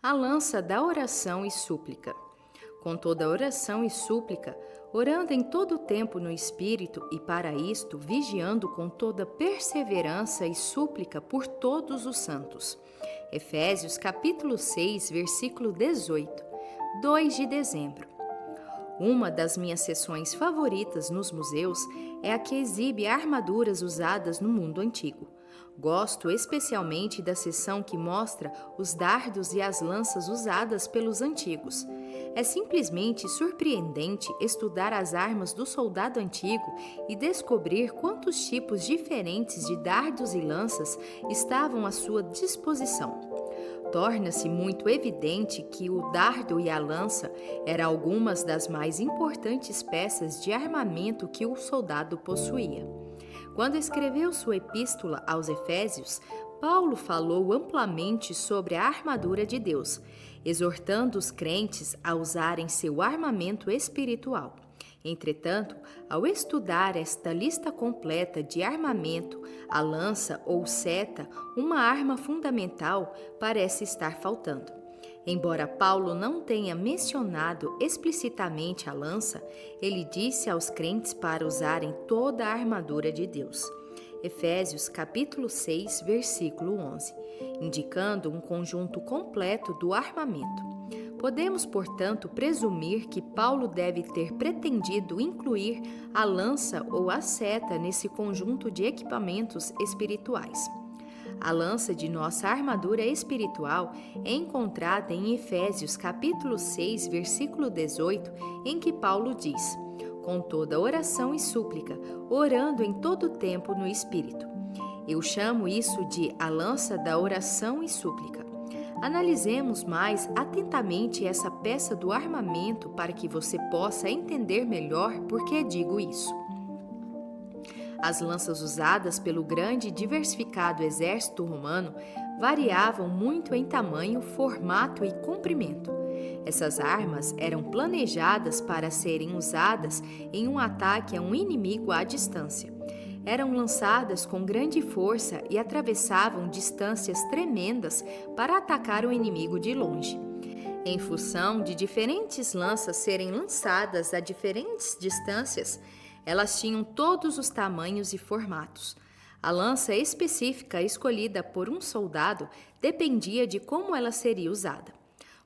A lança da oração e súplica. Com toda oração e súplica, orando em todo o tempo no Espírito e para isto vigiando com toda perseverança e súplica por todos os santos. Efésios capítulo 6, versículo 18, 2 de dezembro. Uma das minhas seções favoritas nos museus é a que exibe armaduras usadas no mundo antigo. Gosto especialmente da seção que mostra os dardos e as lanças usadas pelos antigos. É simplesmente surpreendente estudar as armas do soldado antigo e descobrir quantos tipos diferentes de dardos e lanças estavam à sua disposição. Torna-se muito evidente que o dardo e a lança eram algumas das mais importantes peças de armamento que o soldado possuía. Quando escreveu sua epístola aos Efésios, Paulo falou amplamente sobre a armadura de Deus, exortando os crentes a usarem seu armamento espiritual. Entretanto, ao estudar esta lista completa de armamento, a lança ou seta, uma arma fundamental, parece estar faltando. Embora Paulo não tenha mencionado explicitamente a lança, ele disse aos crentes para usarem toda a armadura de Deus. Efésios capítulo 6, versículo 11, indicando um conjunto completo do armamento. Podemos, portanto, presumir que Paulo deve ter pretendido incluir a lança ou a seta nesse conjunto de equipamentos espirituais. A lança de nossa armadura espiritual é encontrada em Efésios capítulo 6, versículo 18, em que Paulo diz: com toda oração e súplica, orando em todo tempo no Espírito. Eu chamo isso de a lança da oração e súplica. Analisemos mais atentamente essa peça do armamento para que você possa entender melhor por que digo isso. As lanças usadas pelo grande e diversificado exército romano variavam muito em tamanho, formato e comprimento. Essas armas eram planejadas para serem usadas em um ataque a um inimigo à distância. Eram lançadas com grande força e atravessavam distâncias tremendas para atacar o inimigo de longe. Em função de diferentes lanças serem lançadas a diferentes distâncias, elas tinham todos os tamanhos e formatos. A lança específica escolhida por um soldado dependia de como ela seria usada.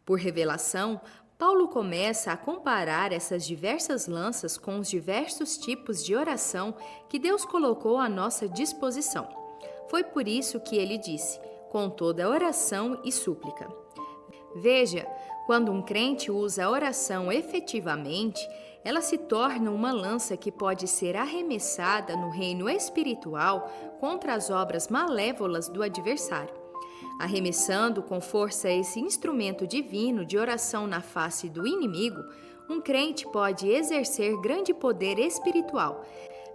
Por revelação, Paulo começa a comparar essas diversas lanças com os diversos tipos de oração que Deus colocou à nossa disposição. Foi por isso que ele disse, com toda oração e súplica. Veja, quando um crente usa a oração efetivamente, ela se torna uma lança que pode ser arremessada no reino espiritual contra as obras malévolas do adversário. Arremessando com força esse instrumento divino de oração na face do inimigo, um crente pode exercer grande poder espiritual,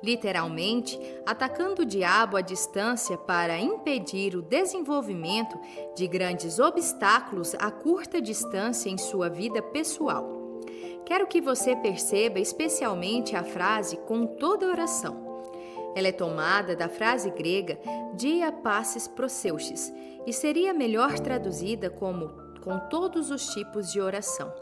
literalmente atacando o diabo à distância para impedir o desenvolvimento de grandes obstáculos a curta distância em sua vida pessoal. Quero que você perceba especialmente a frase com toda oração. Ela é tomada da frase grega dia passes proseuches e seria melhor traduzida como com todos os tipos de oração.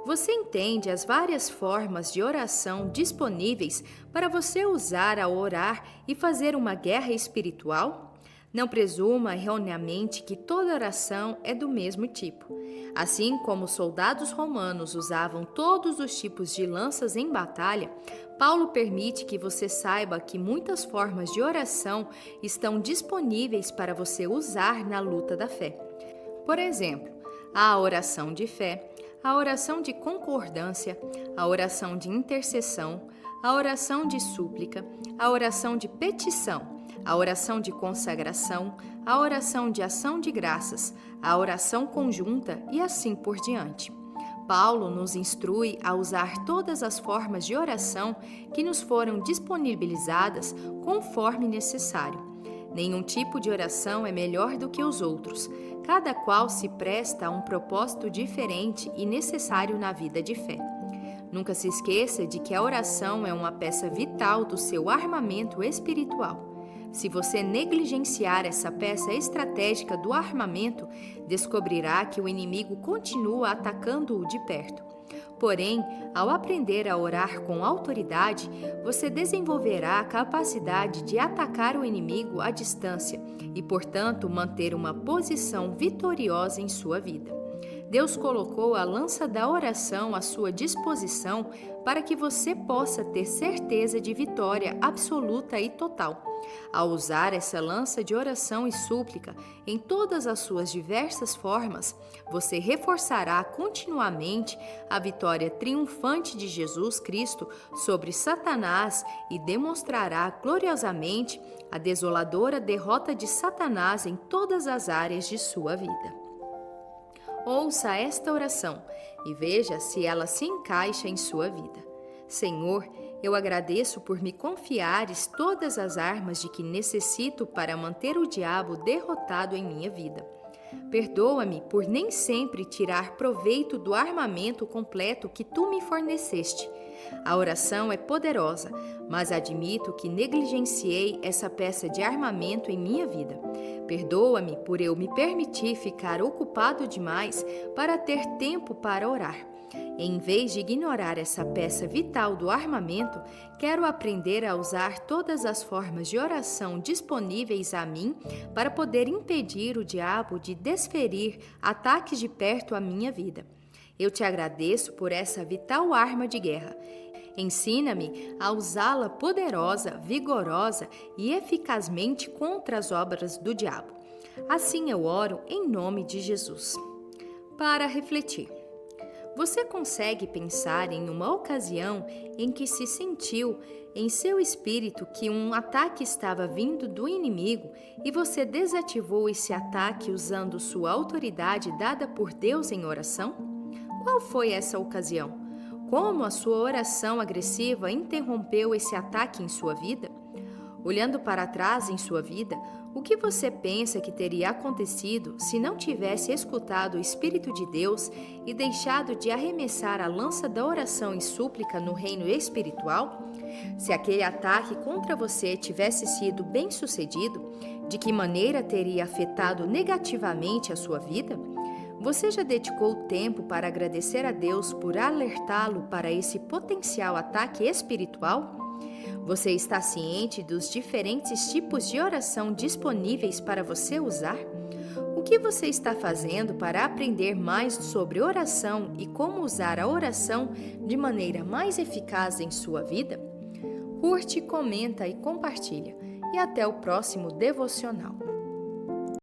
Você entende as várias formas de oração disponíveis para você usar ao orar e fazer uma guerra espiritual? Não presuma erroneamente que toda oração é do mesmo tipo. Assim como os soldados romanos usavam todos os tipos de lanças em batalha, Paulo permite que você saiba que muitas formas de oração estão disponíveis para você usar na luta da fé. Por exemplo, a oração de fé, a oração de concordância, a oração de intercessão, a oração de súplica, a oração de petição, a oração de consagração, a oração de ação de graças, a oração conjunta e assim por diante. Paulo nos instrui a usar todas as formas de oração que nos foram disponibilizadas conforme necessário. Nenhum tipo de oração é melhor do que os outros, cada qual se presta a um propósito diferente e necessário na vida de fé. Nunca se esqueça de que a oração é uma peça vital do seu armamento espiritual. Se você negligenciar essa peça estratégica do armamento, descobrirá que o inimigo continua atacando-o de perto. Porém, ao aprender a orar com autoridade, você desenvolverá a capacidade de atacar o inimigo à distância e, portanto, manter uma posição vitoriosa em sua vida. Deus colocou a lança da oração à sua disposição para que você possa ter certeza de vitória absoluta e total. Ao usar essa lança de oração e súplica em todas as suas diversas formas, você reforçará continuamente a vitória triunfante de Jesus Cristo sobre Satanás e demonstrará gloriosamente a desoladora derrota de Satanás em todas as áreas de sua vida. Ouça esta oração e veja se ela se encaixa em sua vida. Senhor, eu agradeço por me confiares todas as armas de que necessito para manter o diabo derrotado em minha vida. Perdoa-me por nem sempre tirar proveito do armamento completo que tu me forneceste. A oração é poderosa, mas admito que negligenciei essa peça de armamento em minha vida. Perdoa-me por eu me permitir ficar ocupado demais para ter tempo para orar. Em vez de ignorar essa peça vital do armamento, quero aprender a usar todas as formas de oração disponíveis a mim para poder impedir o diabo de desferir ataques de perto à minha vida. Eu te agradeço por essa vital arma de guerra. Ensina-me a usá-la poderosa, vigorosa e eficazmente contra as obras do diabo. Assim eu oro em nome de Jesus. Para refletir. Você consegue pensar em uma ocasião em que se sentiu em seu espírito que um ataque estava vindo do inimigo e você desativou esse ataque usando sua autoridade dada por Deus em oração? Qual foi essa ocasião? Como a sua oração agressiva interrompeu esse ataque em sua vida? Olhando para trás em sua vida, o que você pensa que teria acontecido se não tivesse escutado o Espírito de Deus e deixado de arremessar a lança da oração e súplica no reino espiritual? Se aquele ataque contra você tivesse sido bem-sucedido, de que maneira teria afetado negativamente a sua vida? Você já dedicou tempo para agradecer a Deus por alertá-lo para esse potencial ataque espiritual? Você está ciente dos diferentes tipos de oração disponíveis para você usar? O que você está fazendo para aprender mais sobre oração e como usar a oração de maneira mais eficaz em sua vida? Curte, comenta e compartilha. E até o próximo devocional.